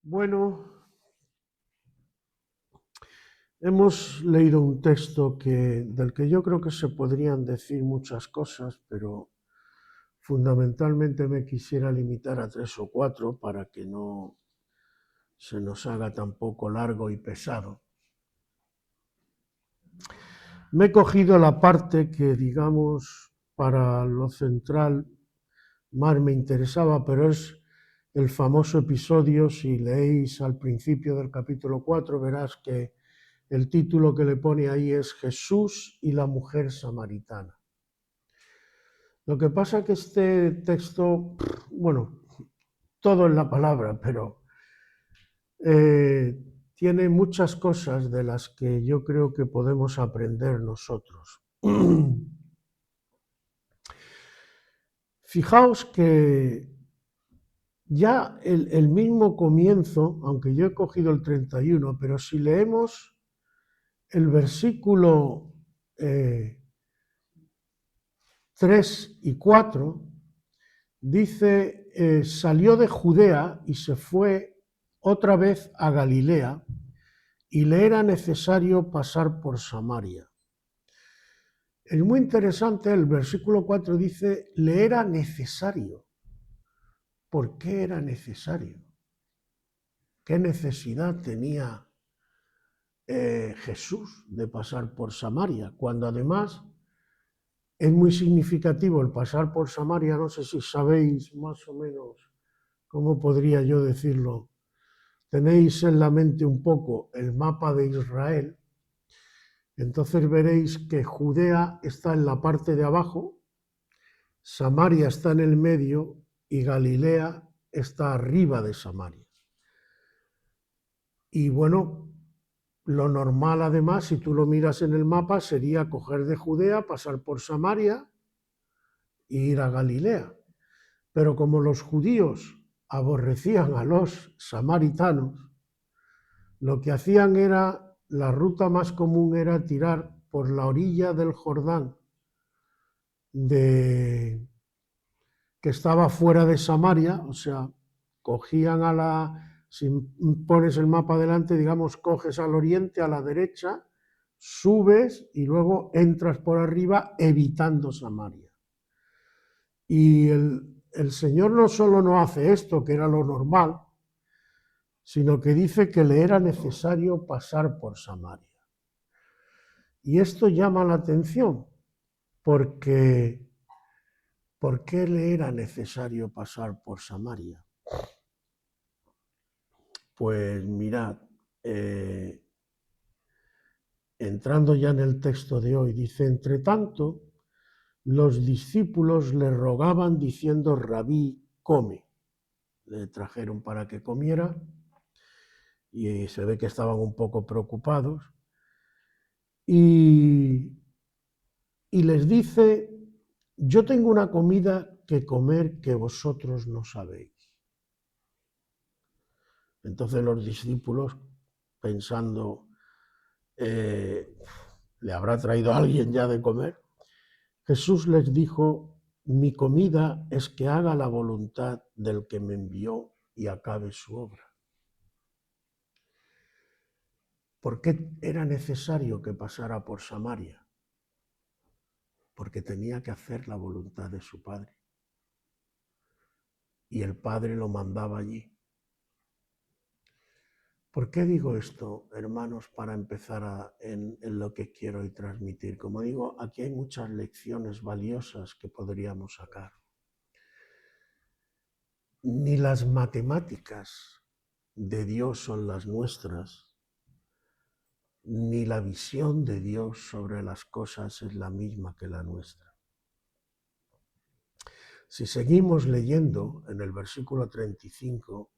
Bueno, hemos leído un texto del que yo creo que se podrían decir muchas cosas, pero fundamentalmente me quisiera limitar a 3 o 4 para que no se nos haga tampoco largo y pesado. Me he cogido la parte que, digamos, para lo central más me interesaba, pero es el famoso episodio. Si leéis al principio del capítulo 4, verás que el título que le pone ahí es Jesús y la mujer samaritana. Lo que pasa es que este texto, bueno, todo en la palabra, pero tiene muchas cosas de las que yo creo que podemos aprender nosotros. Fijaos que ya el mismo comienzo, aunque yo he cogido el 31, pero si leemos el versículo 3 y 4, dice, salió de Judea y se fue otra vez a Galilea, y le era necesario pasar por Samaria. Es muy interesante, el versículo 4 dice, le era necesario. ¿Por qué era necesario? ¿Qué necesidad tenía Jesús de pasar por Samaria? Cuando además es muy significativo el pasar por Samaria. No sé si sabéis más o menos cómo podría yo decirlo. Tenéis en la mente un poco el mapa de Israel, entonces veréis que Judea está en la parte de abajo, Samaria está en el medio y Galilea está arriba de Samaria. Y bueno, lo normal además, si tú lo miras en el mapa, sería coger de Judea, pasar por Samaria e ir a Galilea. Pero como los judíos aborrecían a los samaritanos, lo que hacían era, la ruta más común era tirar por la orilla del Jordán, que estaba fuera de Samaria, o sea, cogían si pones el mapa delante, digamos, coges al oriente, a la derecha, subes y luego entras por arriba evitando Samaria. Y el Señor no solo no hace esto, que era lo normal, sino que dice que le era necesario pasar por Samaria. Y esto llama la atención, porque ¿por qué le era necesario pasar por Samaria? Pues mirad, entrando ya en el texto de hoy, dice, entre tanto, los discípulos le rogaban diciendo, Rabí, come. Le trajeron para que comiera y se ve que estaban un poco preocupados. Y les dice, yo tengo una comida que comer que vosotros no sabéis. Entonces los discípulos, pensando, ¿le habrá traído a alguien ya de comer? Jesús les dijo, mi comida es que haga la voluntad del que me envió y acabe su obra. ¿Por qué era necesario que pasara por Samaria? Porque tenía que hacer la voluntad de su Padre. Y el Padre lo mandaba allí. ¿Por qué digo esto, hermanos, para empezar en lo que quiero hoy transmitir? Como digo, aquí hay muchas lecciones valiosas que podríamos sacar. Ni las matemáticas de Dios son las nuestras, ni la visión de Dios sobre las cosas es la misma que la nuestra. Si seguimos leyendo en el versículo 35,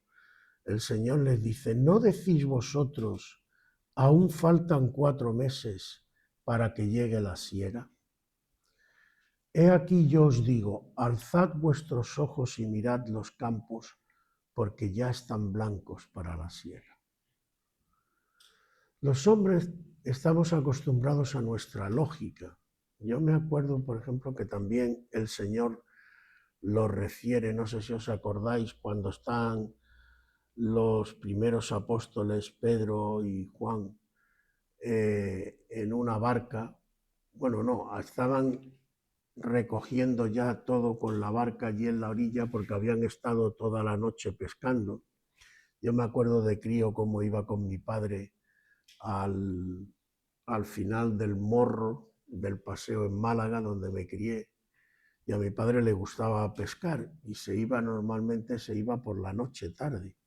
el Señor les dice, ¿no decís vosotros, aún faltan 4 meses para que llegue la siega? He aquí yo os digo, alzad vuestros ojos y mirad los campos, porque ya están blancos para la siega. Los hombres estamos acostumbrados a nuestra lógica. Yo me acuerdo, por ejemplo, que también el Señor lo refiere, no sé si os acordáis, cuando están los primeros apóstoles, Pedro y Juan, en una barca. Bueno, no, estaban recogiendo ya todo con la barca allí en la orilla porque habían estado toda la noche pescando. Yo me acuerdo de crío cómo iba con mi padre al final del Morro, del paseo en Málaga, donde me crié, y a mi padre le gustaba pescar y normalmente se iba por la noche tarde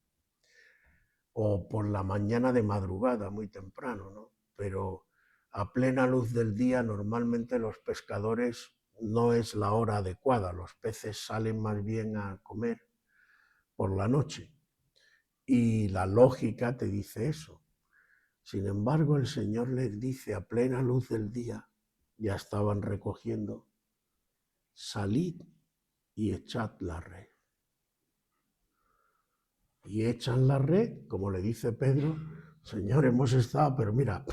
o por la mañana de madrugada, muy temprano, ¿no? Pero a plena luz del día normalmente los pescadores no es la hora adecuada, los peces salen más bien a comer por la noche y la lógica te dice eso. Sin embargo, el Señor les dice a plena luz del día, ya estaban recogiendo, salid y echad la red. Y echan la red, como le dice Pedro, Señor, hemos estado, pero mira,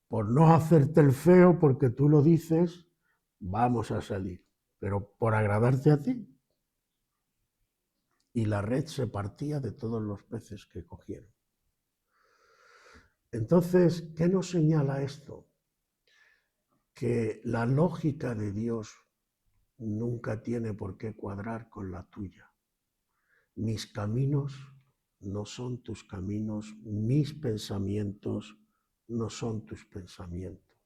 por no hacerte el feo, porque tú lo dices, vamos a salir, pero por agradarte a ti. Y la red se partía de todos los peces que cogieron. Entonces, ¿qué nos señala esto? Que la lógica de Dios nunca tiene por qué cuadrar con la tuya. Mis caminos no son tus caminos, mis pensamientos no son tus pensamientos.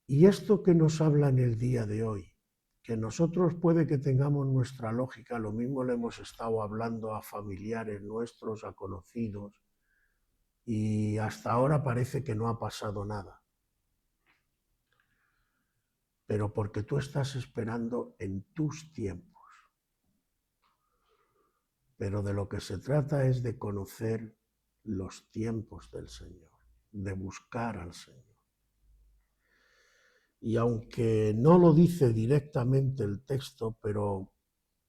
Y esto que nos habla en el día de hoy, que nosotros puede que tengamos nuestra lógica, lo mismo le hemos estado hablando a familiares nuestros, a conocidos, y hasta ahora parece que no ha pasado nada. Pero porque tú estás esperando en tus tiempos. Pero de lo que se trata es de conocer los tiempos del Señor, de buscar al Señor. Y aunque no lo dice directamente el texto, pero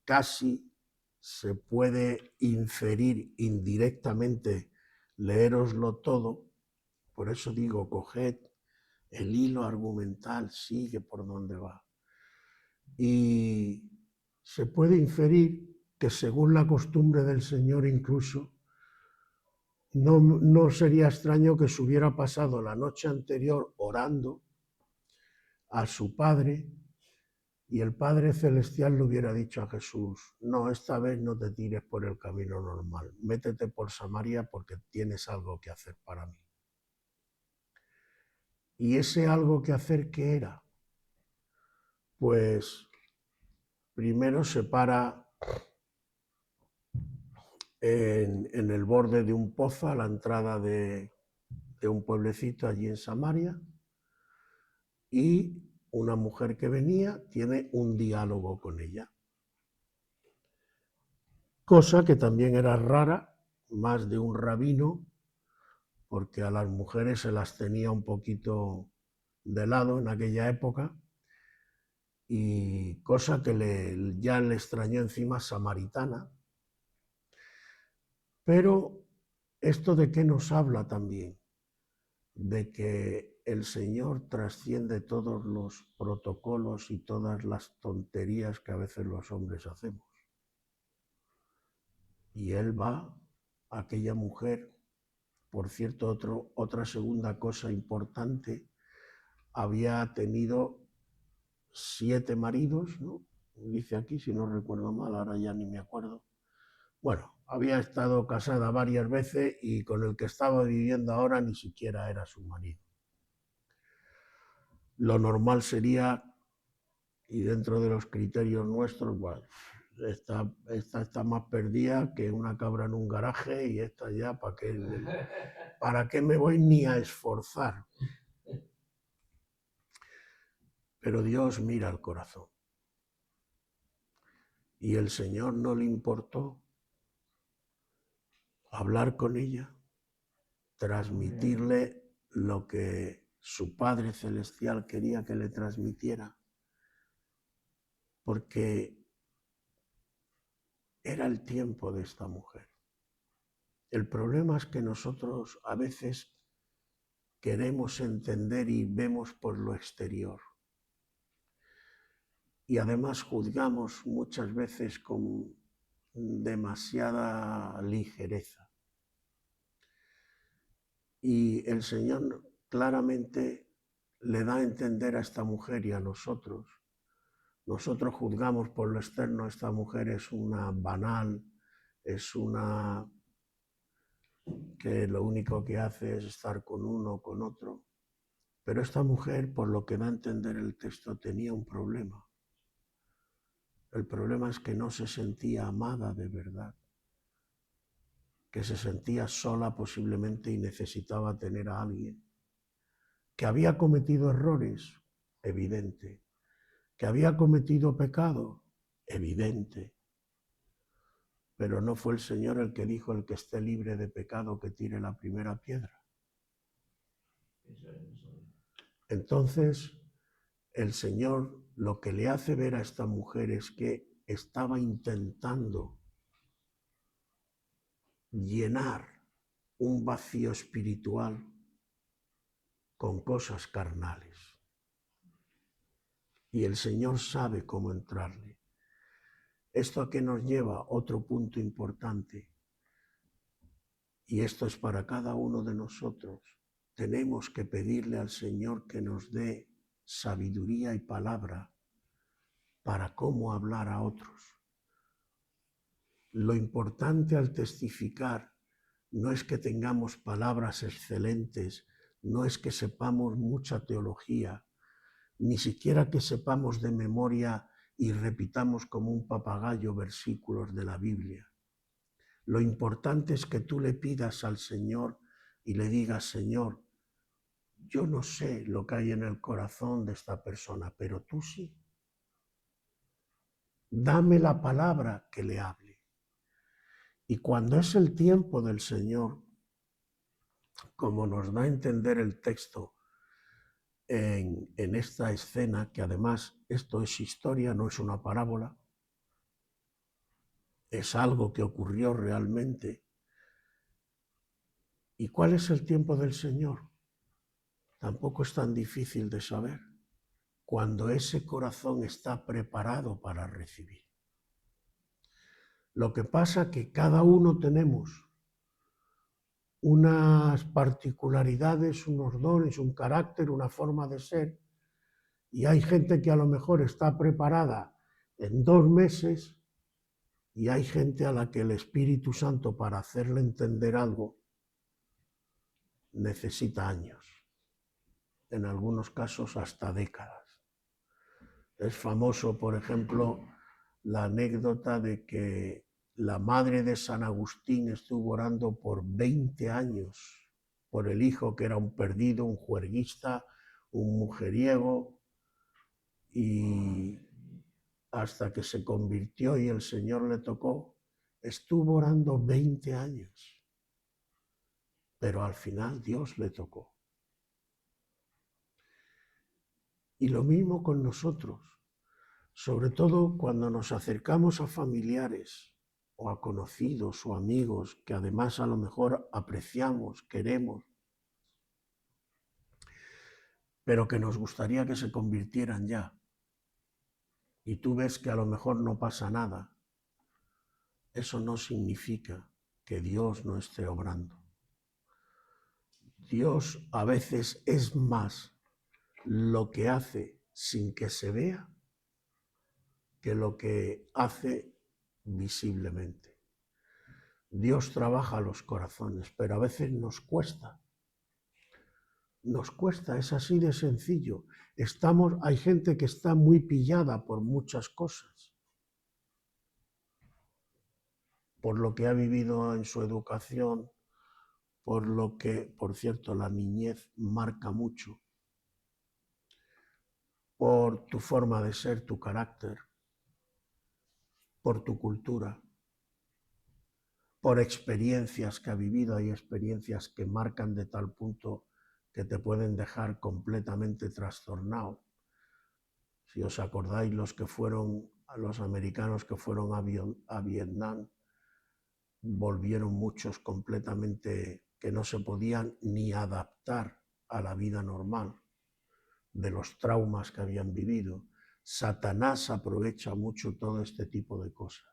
casi se puede inferir indirectamente, leéroslo todo, por eso digo, coged el hilo argumental, sigue por donde va. Y se puede inferir que según la costumbre del Señor incluso, no sería extraño que se hubiera pasado la noche anterior orando a su Padre y el Padre Celestial le hubiera dicho a Jesús, no, esta vez no te tires por el camino normal, métete por Samaria porque tienes algo que hacer para mí. ¿Y ese algo que hacer qué era? Pues primero se para en el borde de un pozo a la entrada de un pueblecito allí en Samaria y una mujer que venía tiene un diálogo con ella. Cosa que también era rara, más de un rabino, porque a las mujeres se las tenía un poquito de lado en aquella época y cosa que ya le extrañó encima samaritana. Pero esto de qué nos habla también, de que el Señor trasciende todos los protocolos y todas las tonterías que a veces los hombres hacemos. Y Él va a aquella mujer. Por cierto, otra segunda cosa importante, había tenido 7 maridos, ¿no? Dice aquí, si no recuerdo mal, ahora ya ni me acuerdo. Bueno, había estado casada varias veces y con el que estaba viviendo ahora ni siquiera era su marido. Lo normal sería, y dentro de los criterios nuestros, bueno, esta está más perdida que una cabra en un garaje y esta ya, ¿para qué me voy ni a esforzar? Pero Dios mira el corazón. Y el Señor no le importó hablar con ella, transmitirle lo que su Padre Celestial quería que le transmitiera, porque era el tiempo de esta mujer. El problema es que nosotros a veces queremos entender y vemos por lo exterior. Y además juzgamos muchas veces con demasiada ligereza. Y el Señor claramente le da a entender a esta mujer y a nosotros. Nosotros juzgamos por lo externo, esta mujer es una banal, es una que lo único que hace es estar con uno o con otro. Pero esta mujer, por lo que da a entender el texto, tenía un problema. El problema es que no se sentía amada de verdad, que se sentía sola posiblemente y necesitaba tener a alguien, que había cometido errores, evidente, que había cometido pecado, evidente, pero no fue el Señor el que dijo: el que esté libre de pecado que tire la primera piedra. Entonces, el Señor lo que le hace ver a esta mujer es que estaba intentando llenar un vacío espiritual con cosas carnales. Y el Señor sabe cómo entrarle. ¿Esto a qué nos lleva? Otro punto importante. Y esto es para cada uno de nosotros. Tenemos que pedirle al Señor que nos dé sabiduría y palabra para cómo hablar a otros. Lo importante al testificar no es que tengamos palabras excelentes, no es que sepamos mucha teología, ni siquiera que sepamos de memoria y repitamos como un papagayo versículos de la Biblia. Lo importante es que tú le pidas al Señor y le digas: Señor, yo no sé lo que hay en el corazón de esta persona, pero tú sí. Dame la palabra que le hable. Y cuando es el tiempo del Señor, como nos da a entender el texto en esta escena, que además esto es historia, no es una parábola, es algo que ocurrió realmente. ¿Y cuál es el tiempo del Señor? Tampoco es tan difícil de saber. Cuando ese corazón está preparado para recibir. Lo que pasa es que cada uno tenemos unas particularidades, unos dones, un carácter, una forma de ser, y hay gente que a lo mejor está preparada en 2 meses y hay gente a la que el Espíritu Santo, para hacerle entender algo, necesita años, en algunos casos hasta décadas. Es famoso, por ejemplo, la anécdota de que la madre de San Agustín estuvo orando por 20 años por el hijo, que era un perdido, un juerguista, un mujeriego, y hasta que se convirtió y el Señor le tocó, estuvo orando 20 años, pero al final Dios le tocó. Y lo mismo con nosotros. Sobre todo cuando nos acercamos a familiares o a conocidos o amigos que además a lo mejor apreciamos, queremos, pero que nos gustaría que se convirtieran ya. Y tú ves que a lo mejor no pasa nada. Eso no significa que Dios no esté obrando. Dios a veces es más lo que hace sin que se vea que lo que hace visiblemente. Dios trabaja los corazones, pero a veces nos cuesta. Nos cuesta, es así de sencillo. Hay gente que está muy pillada por muchas cosas, por lo que ha vivido en su educación, por lo que, por cierto, la niñez marca mucho, por tu forma de ser, tu carácter, por tu cultura, por experiencias que ha vivido. Hay experiencias que marcan de tal punto que te pueden dejar completamente trastornado. Si os acordáis, los americanos que fueron a Vietnam, volvieron muchos completamente que no se podían ni adaptar a la vida normal, de los traumas que habían vivido. Satanás aprovecha mucho todo este tipo de cosas.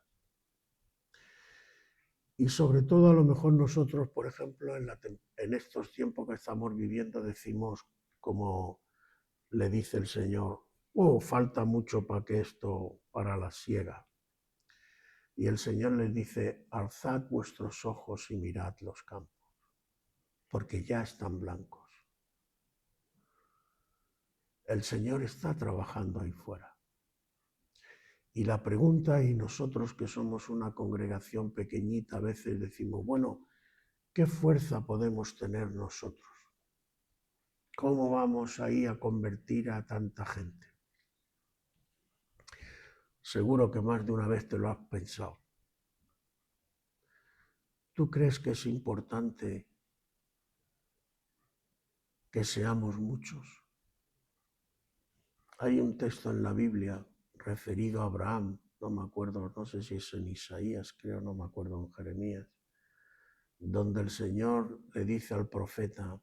Y sobre todo a lo mejor nosotros, por ejemplo, en estos tiempos que estamos viviendo, decimos como le dice el Señor, oh, falta mucho para que esto, para la siega. Y el Señor les dice, alzad vuestros ojos y mirad los campos, porque ya están blancos. El Señor está trabajando ahí fuera. Y la pregunta, y nosotros que somos una congregación pequeñita, a veces decimos, bueno, ¿qué fuerza podemos tener nosotros? ¿Cómo vamos ahí a convertir a tanta gente? Seguro que más de una vez te lo has pensado. ¿Tú crees que es importante que seamos muchos? Hay un texto en la Biblia referido a Abraham, no me acuerdo, no sé si es en Isaías, creo, no me acuerdo, en Jeremías, donde el Señor le dice al profeta,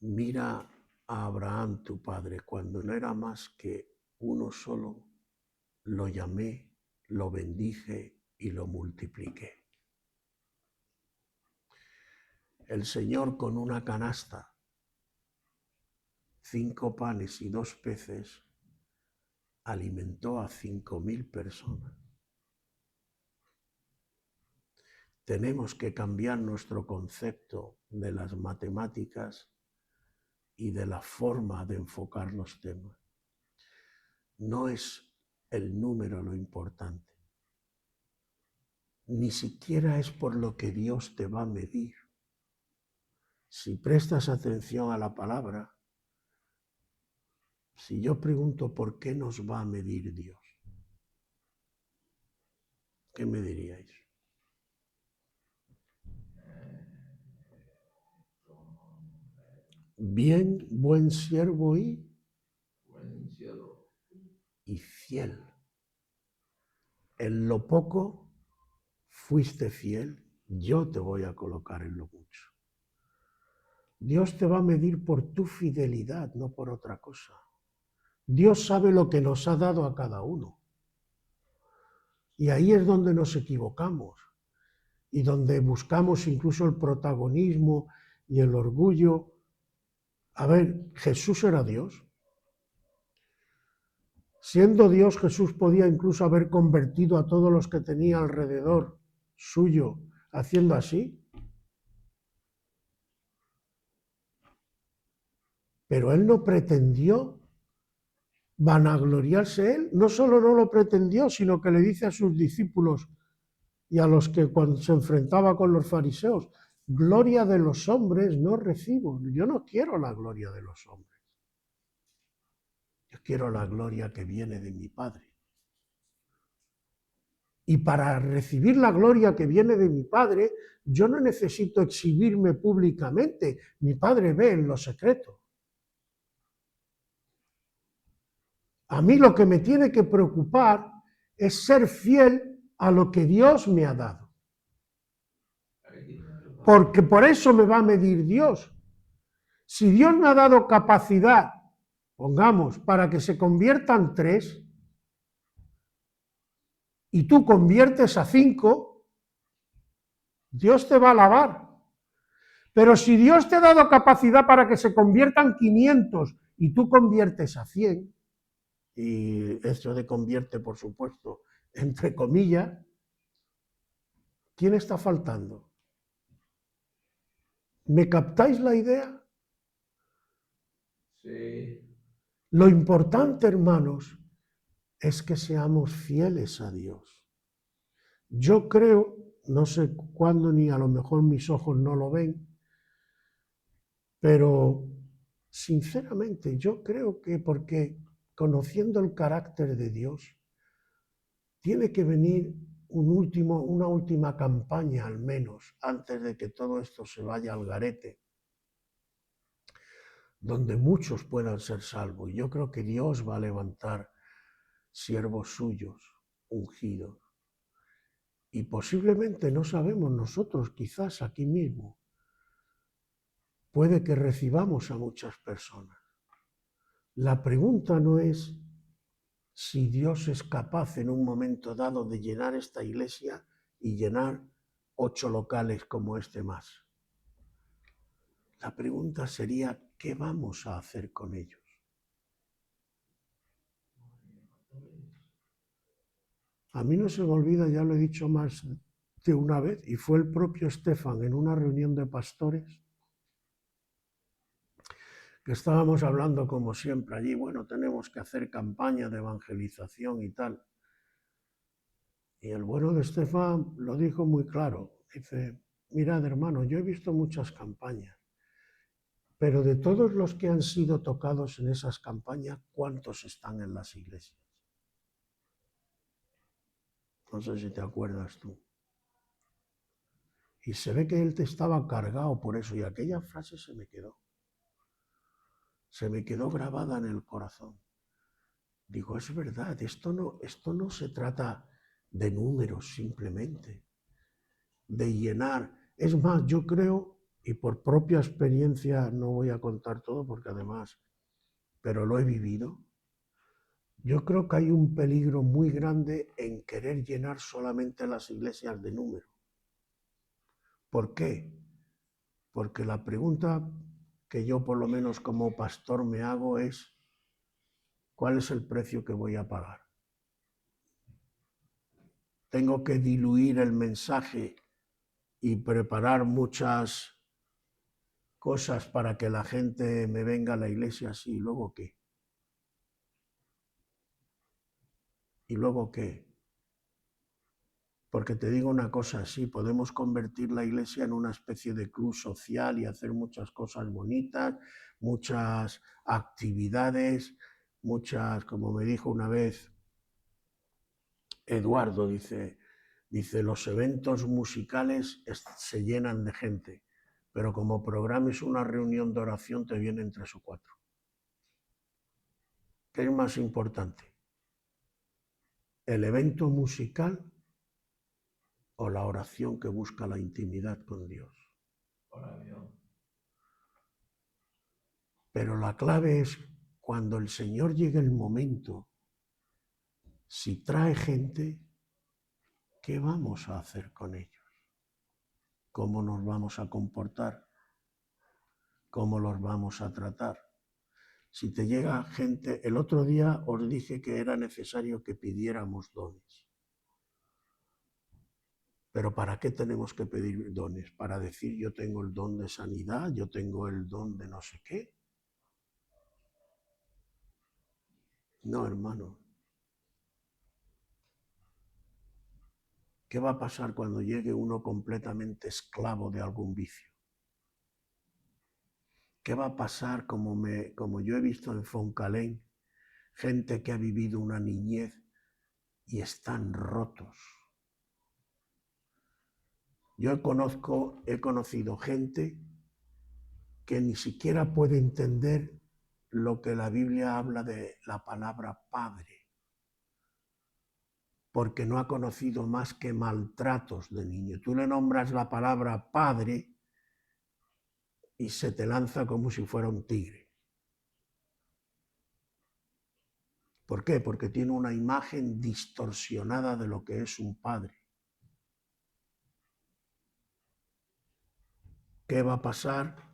mira a Abraham tu padre, cuando no era más que uno solo, lo llamé, lo bendije y lo multipliqué. El Señor con una canasta, 5 panes y 2 peces, alimentó a 5.000 personas. Tenemos que cambiar nuestro concepto de las matemáticas y de la forma de enfocar los temas. No es el número lo importante. Ni siquiera es por lo que Dios te va a medir. Si prestas atención a la palabra, si yo pregunto por qué nos va a medir Dios, ¿qué me diríais? Bien, buen siervo y fiel. En lo poco fuiste fiel, yo te voy a colocar en lo mucho. Dios te va a medir por tu fidelidad, no por otra cosa. Dios sabe lo que nos ha dado a cada uno. Y ahí es donde nos equivocamos y donde buscamos incluso el protagonismo y el orgullo. A ver, Jesús era Dios. Siendo Dios, Jesús podía incluso haber convertido a todos los que tenía alrededor suyo haciendo así. Pero él no pretendió vanagloriarse él. No solo no lo pretendió, sino que le dice a sus discípulos y a los que cuando se enfrentaba con los fariseos, gloria de los hombres no recibo. Yo no quiero la gloria de los hombres. Yo quiero la gloria que viene de mi Padre. Y para recibir la gloria que viene de mi Padre, yo no necesito exhibirme públicamente. Mi Padre ve en lo secreto. A mí lo que me tiene que preocupar es ser fiel a lo que Dios me ha dado. Porque por eso me va a medir Dios. Si Dios me ha dado capacidad, pongamos, para que se conviertan 3, y tú conviertes a 5, Dios te va a alabar. Pero si Dios te ha dado capacidad para que se conviertan 500 y tú conviertes a 100, y esto de convierte, por supuesto, entre comillas, ¿quién está faltando? ¿Me captáis la idea? Sí. Lo importante, hermanos, es que seamos fieles a Dios. Yo creo, no sé cuándo ni a lo mejor mis ojos no lo ven, pero sinceramente yo creo que porque conociendo el carácter de Dios, tiene que venir una última campaña al menos, antes de que todo esto se vaya al garete, donde muchos puedan ser salvos. Yo creo que Dios va a levantar siervos suyos, ungidos. Y posiblemente no sabemos nosotros, quizás aquí mismo, puede que recibamos a muchas personas. La pregunta no es si Dios es capaz en un momento dado de llenar esta iglesia, y llenar 8 locales como este más. La pregunta sería, ¿qué vamos a hacer con ellos? A mí no se me olvida, ya lo he dicho más de una vez, y fue el propio Estefan en una reunión de pastores, que estábamos hablando como siempre allí, bueno, tenemos que hacer campaña de evangelización y tal. Y el bueno de Estefan lo dijo muy claro, dice, mirad hermano, yo he visto muchas campañas, pero de todos los que han sido tocados en esas campañas, ¿cuántos están en las iglesias? No sé si te acuerdas tú. Y se ve que él te estaba cargado por eso, y aquella frase se me quedó grabada en el corazón. Digo, es verdad, esto no se trata de números simplemente, de llenar. Es más, yo creo, y por propia experiencia no voy a contar todo porque además, pero lo he vivido, yo creo que hay un peligro muy grande en querer llenar solamente las iglesias de número. ¿Por qué? Porque la pregunta que yo por lo menos como pastor me hago es, ¿cuál es el precio que voy a pagar? Tengo que diluir el mensaje y preparar muchas cosas para que la gente me venga a la iglesia así, ¿y luego qué? ¿Y luego qué? Porque te digo una cosa, sí, podemos convertir la iglesia en una especie de club social y hacer muchas cosas bonitas, muchas actividades, muchas, como me dijo una vez Eduardo, dice, los eventos musicales se llenan de gente, pero como programes una reunión de oración te vienen 3 o 4. ¿Qué es más importante? ¿El evento musical o la oración que busca la intimidad con Dios? Pero la clave es cuando el Señor llegue el momento, si trae gente, ¿qué vamos a hacer con ellos? ¿Cómo nos vamos a comportar? ¿Cómo los vamos a tratar? Si te llega gente, el otro día os dije que era necesario que pidiéramos dones. Pero ¿para qué tenemos que pedir dones? ¿Para decir yo tengo el don de sanidad, yo tengo el don de no sé qué? No, hermano. ¿Qué va a pasar cuando llegue uno completamente esclavo de algún vicio? ¿Qué va a pasar como yo he visto en Foncalén, gente que ha vivido una niñez y están rotos? Yo he conocido gente que ni siquiera puede entender lo que la Biblia habla de la palabra padre, porque no ha conocido más que maltratos de niño. Tú le nombras la palabra padre y se te lanza como si fuera un tigre. ¿Por qué? Porque tiene una imagen distorsionada de lo que es un padre. ¿Qué va a pasar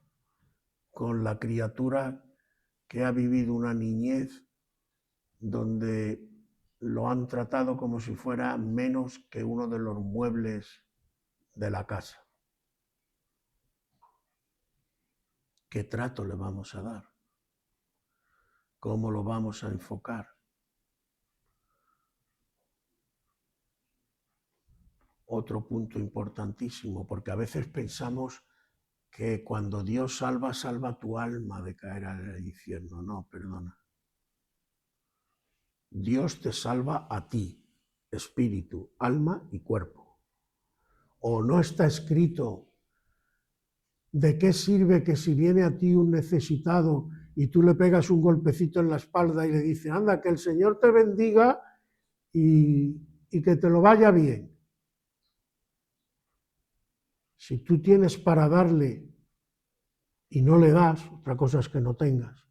con la criatura que ha vivido una niñez donde lo han tratado como si fuera menos que uno de los muebles de la casa? ¿Qué trato le vamos a dar? ¿Cómo lo vamos a enfocar? Otro punto importantísimo, porque a veces pensamos que cuando Dios salva, salva tu alma de caer al infierno. No, perdona. Dios te salva a ti, espíritu, alma y cuerpo. ¿O no está escrito de qué sirve que si viene a ti un necesitado y tú le pegas un golpecito en la espalda y le dices, anda, que el Señor te bendiga y que te lo vaya bien? Si tú tienes para darle y no le das, otra cosa es que no tengas.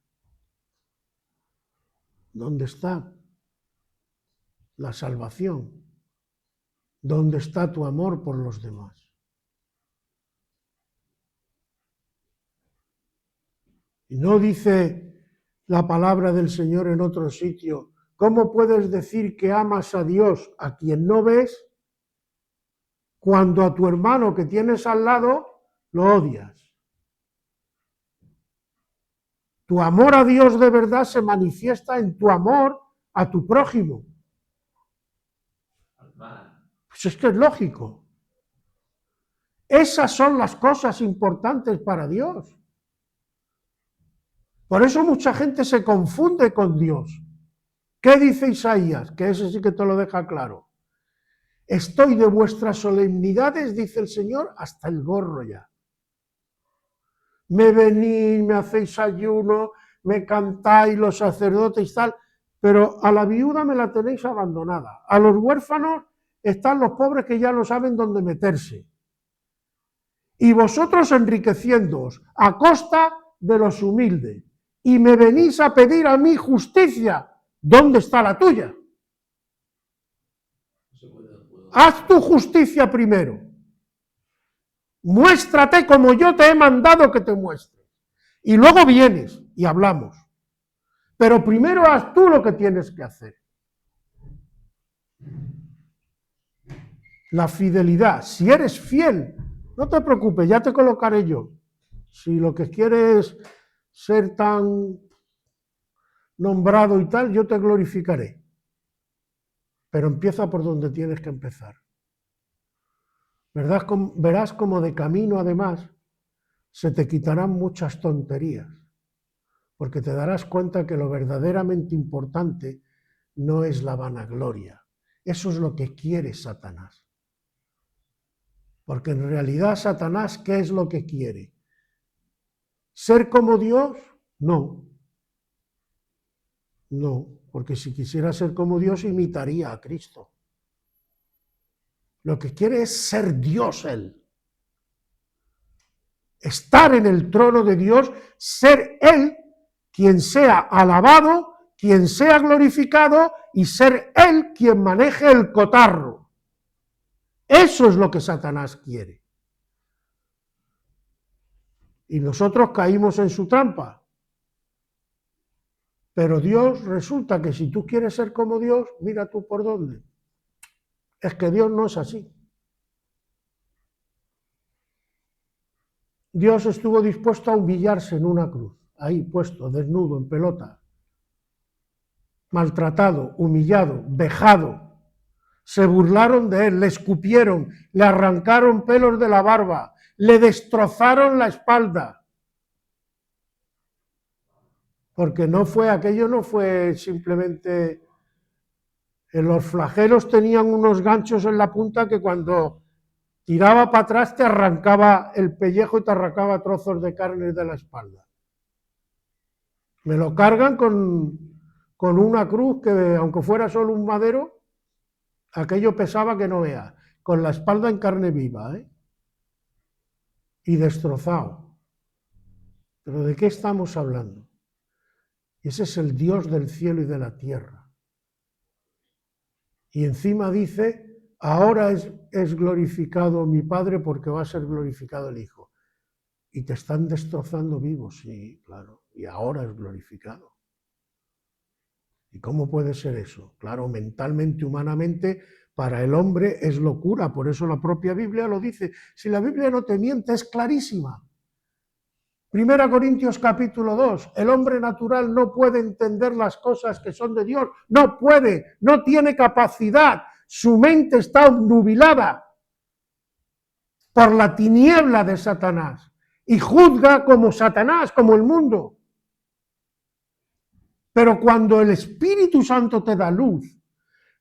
¿Dónde está la salvación? ¿Dónde está tu amor por los demás? Y no dice la palabra del Señor en otro sitio: ¿cómo puedes decir que amas a Dios a quien no ves cuando a tu hermano que tienes al lado lo odias? Tu amor a Dios de verdad se manifiesta en tu amor a tu prójimo. Pues es que es lógico. Esas son las cosas importantes para Dios. Por eso mucha gente se confunde con Dios. ¿Qué dice Isaías? Que ese sí que te lo deja claro. Estoy de vuestras solemnidades, dice el Señor, hasta el gorro ya. Me venís, me hacéis ayuno, me cantáis los sacerdotes y tal, pero a la viuda me la tenéis abandonada. A los huérfanos están los pobres que ya no saben dónde meterse. Y vosotros enriqueciéndoos a costa de los humildes. Y me venís a pedir a mí justicia. ¿Dónde está la tuya? Haz tu justicia primero. Muéstrate como yo te he mandado que te muestres. Y luego vienes y hablamos. Pero primero haz tú lo que tienes que hacer. La fidelidad. Si eres fiel, no te preocupes, ya te colocaré yo. Si lo que quieres es ser tan nombrado y tal, yo te glorificaré. Pero empieza por donde tienes que empezar. Verás como de camino, además, se te quitarán muchas tonterías, porque te darás cuenta que lo verdaderamente importante no es la vanagloria. Eso es lo que quiere Satanás. Porque en realidad Satanás, ¿qué es lo que quiere? ¿Ser como Dios? No. No, porque si quisiera ser como Dios, imitaría a Cristo. Lo que quiere es ser Dios él. Estar en el trono de Dios, ser él quien sea alabado, quien sea glorificado y ser él quien maneje el cotarro. Eso es lo que Satanás quiere. Y nosotros caímos en su trampa. Pero Dios resulta que si tú quieres ser como Dios, mira tú por dónde. Es que Dios no es así. Dios estuvo dispuesto a humillarse en una cruz, ahí puesto, desnudo, en pelota, maltratado, humillado, vejado. Se burlaron de él, le escupieron, le arrancaron pelos de la barba, le destrozaron la espalda. Porque aquello no fue simplemente... Los flagelos tenían unos ganchos en la punta que cuando tiraba para atrás te arrancaba el pellejo y te arrancaba trozos de carne de la espalda. Me lo cargan con una cruz que, aunque fuera solo un madero, aquello pesaba que no vea, con la espalda en carne viva, y destrozado. ¿Pero de qué estamos hablando? Ese es el Dios del cielo y de la tierra. Y encima dice, ahora es glorificado mi Padre porque va a ser glorificado el Hijo. Y te están destrozando vivos, sí, claro, y ahora es glorificado. ¿Y cómo puede ser eso? Claro, mentalmente, humanamente, para el hombre es locura, por eso la propia Biblia lo dice. Si la Biblia no te miente, es clarísima. 1 Corintios capítulo 2, el hombre natural no puede entender las cosas que son de Dios, no puede, no tiene capacidad, su mente está obnubilada por la tiniebla de Satanás y juzga como Satanás, como el mundo. Pero cuando el Espíritu Santo te da luz,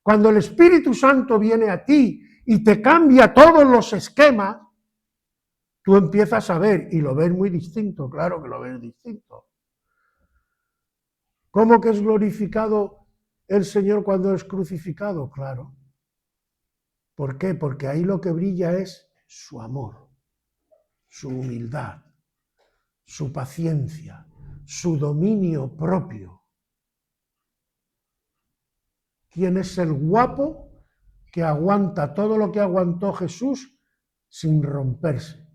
cuando el Espíritu Santo viene a ti y te cambia todos los esquemas, tú empiezas a ver, y lo ves muy distinto, claro que lo ves distinto. ¿Cómo que es glorificado el Señor cuando es crucificado? Claro. ¿Por qué? Porque ahí lo que brilla es su amor, su humildad, su paciencia, su dominio propio. ¿Quién es el guapo que aguanta todo lo que aguantó Jesús sin romperse.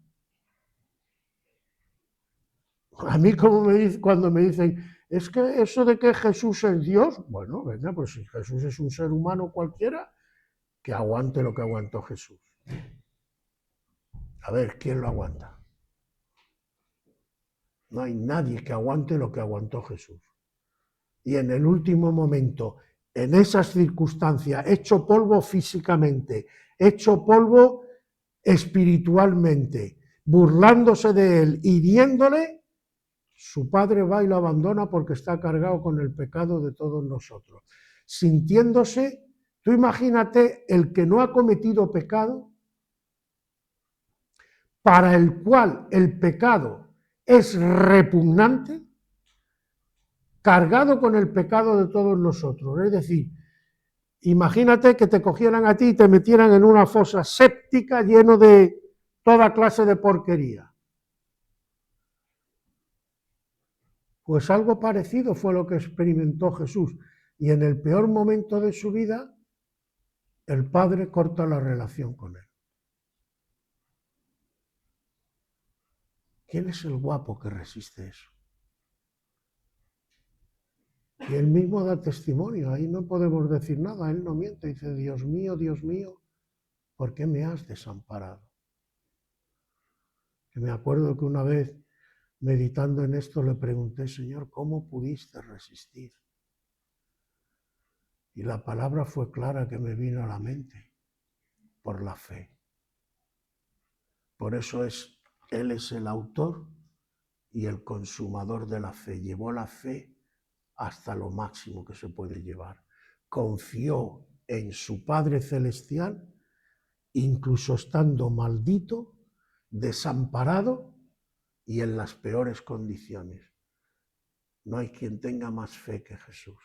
A mí cuando me dicen, es que eso de que Jesús es Dios, bueno, venga, pues si Jesús es un ser humano cualquiera, que aguante lo que aguantó Jesús. A ver, ¿quién lo aguanta? No hay nadie que aguante lo que aguantó Jesús. Y en el último momento, en esas circunstancias, hecho polvo físicamente, hecho polvo espiritualmente, burlándose de él, hiriéndole, su padre va y lo abandona porque está cargado con el pecado de todos nosotros. Sintiéndose, tú imagínate el que no ha cometido pecado, para el cual el pecado es repugnante, cargado con el pecado de todos nosotros. Es decir, imagínate que te cogieran a ti y te metieran en una fosa séptica lleno de toda clase de porquería. Pues algo parecido fue lo que experimentó Jesús. Y en el peor momento de su vida, el Padre corta la relación con él. ¿Quién es el guapo que resiste eso? Y él mismo da testimonio, ahí no podemos decir nada, él no miente, dice, Dios mío, ¿por qué me has desamparado? Y me acuerdo que una vez, meditando en esto, le pregunté, Señor, ¿cómo pudiste resistir? Y la palabra fue clara que me vino a la mente, por la fe. Por eso Él es el autor y el consumador de la fe. Llevó la fe hasta lo máximo que se puede llevar. Confió en su Padre Celestial, incluso estando maldito, desamparado y en las peores condiciones. No hay quien tenga más fe que Jesús.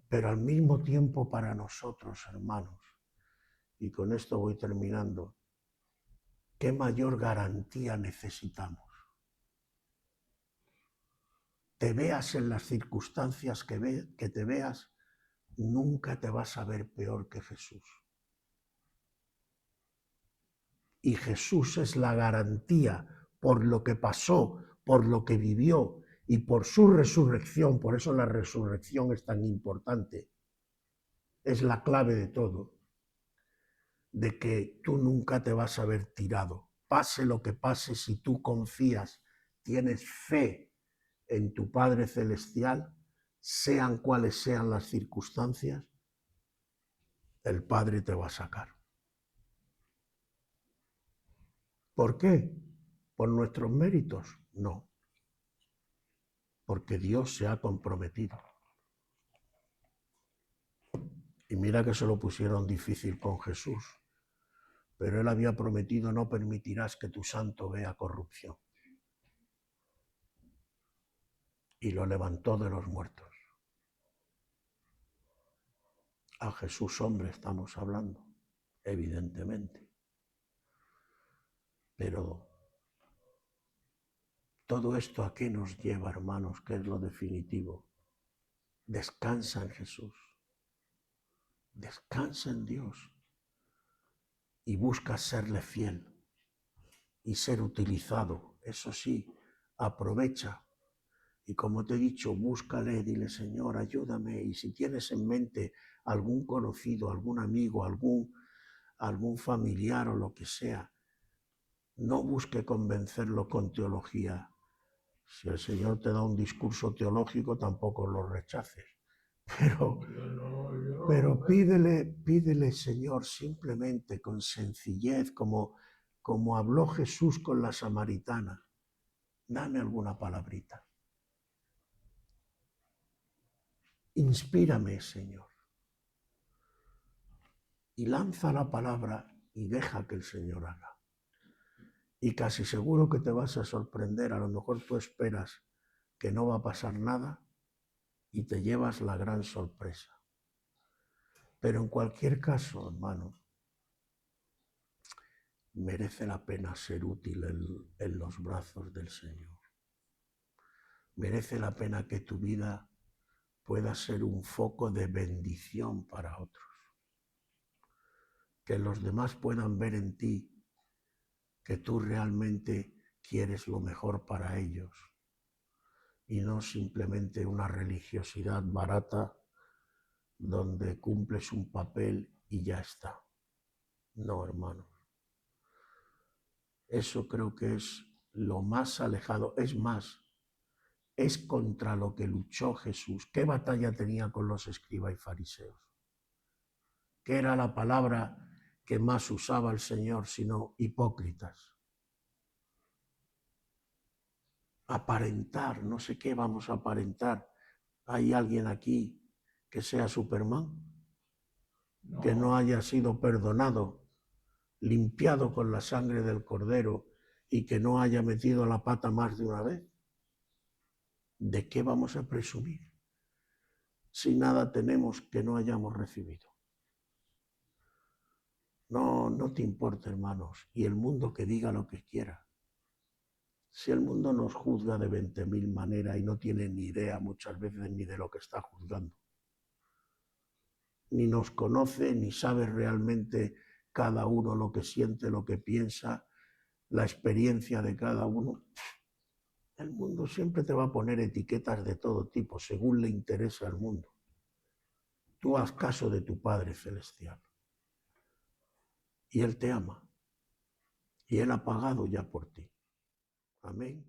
Pero al mismo tiempo para nosotros, hermanos, y con esto voy terminando, ¿qué mayor garantía necesitamos? Te veas en las circunstancias que te veas, nunca te vas a ver peor que Jesús. Y Jesús es la garantía por lo que pasó, por lo que vivió y por su resurrección. Por eso la resurrección es tan importante. Es la clave de todo. De que tú nunca te vas a ver tirado. Pase lo que pase, si tú confías, tienes fe en tu Padre Celestial, sean cuales sean las circunstancias, el Padre te va a sacar. ¿Por qué? ¿Por nuestros méritos? No. Porque Dios se ha comprometido. Y mira que se lo pusieron difícil con Jesús. Pero Él había prometido, no permitirás que tu santo vea corrupción. Y lo levantó de los muertos. A Jesús hombre estamos hablando, evidentemente. Pero todo esto ¿a qué nos lleva, hermanos? ¿Qué es lo definitivo? Descansa en Jesús. Descansa en Dios. Y busca serle fiel. Y ser utilizado. Eso sí, aprovecha. Y como te he dicho, búscale, dile, Señor, ayúdame. Y si tienes en mente algún conocido, algún amigo, algún familiar o lo que sea, no busque convencerlo con teología. Si el Señor te da un discurso teológico, tampoco lo rechaces. Pero pídele, Señor, simplemente con sencillez, como habló Jesús con la samaritana. Dame alguna palabrita. Inspírame, Señor. Y lanza la palabra y deja que el Señor haga. Y casi seguro que te vas a sorprender. A lo mejor tú esperas que no va a pasar nada y te llevas la gran sorpresa. Pero en cualquier caso, hermano, merece la pena ser útil en los brazos del Señor. Merece la pena que tu vida puedas ser un foco de bendición para otros. Que los demás puedan ver en ti que tú realmente quieres lo mejor para ellos y no simplemente una religiosidad barata donde cumples un papel y ya está. No, hermanos. Eso creo que es lo más alejado. Es más, es contra lo que luchó Jesús. ¿Qué batalla tenía con los escribas y fariseos? ¿Qué era la palabra que más usaba el Señor sino hipócritas? Aparentar, no sé qué vamos a aparentar. ¿Hay alguien aquí que sea Superman? No. Que no haya sido perdonado, limpiado con la sangre del Cordero y que no haya metido la pata más de una vez. ¿De qué vamos a presumir si nada tenemos que no hayamos recibido? No, no te importa, hermanos, y el mundo que diga lo que quiera. Si el mundo nos juzga de 20.000 maneras y no tiene ni idea muchas veces ni de lo que está juzgando, ni nos conoce, ni sabe realmente cada uno lo que siente, lo que piensa, la experiencia de cada uno. El mundo siempre te va a poner etiquetas de todo tipo, según le interesa al mundo. Tú haz caso de tu Padre Celestial. Y Él te ama. Y Él ha pagado ya por ti. Amén.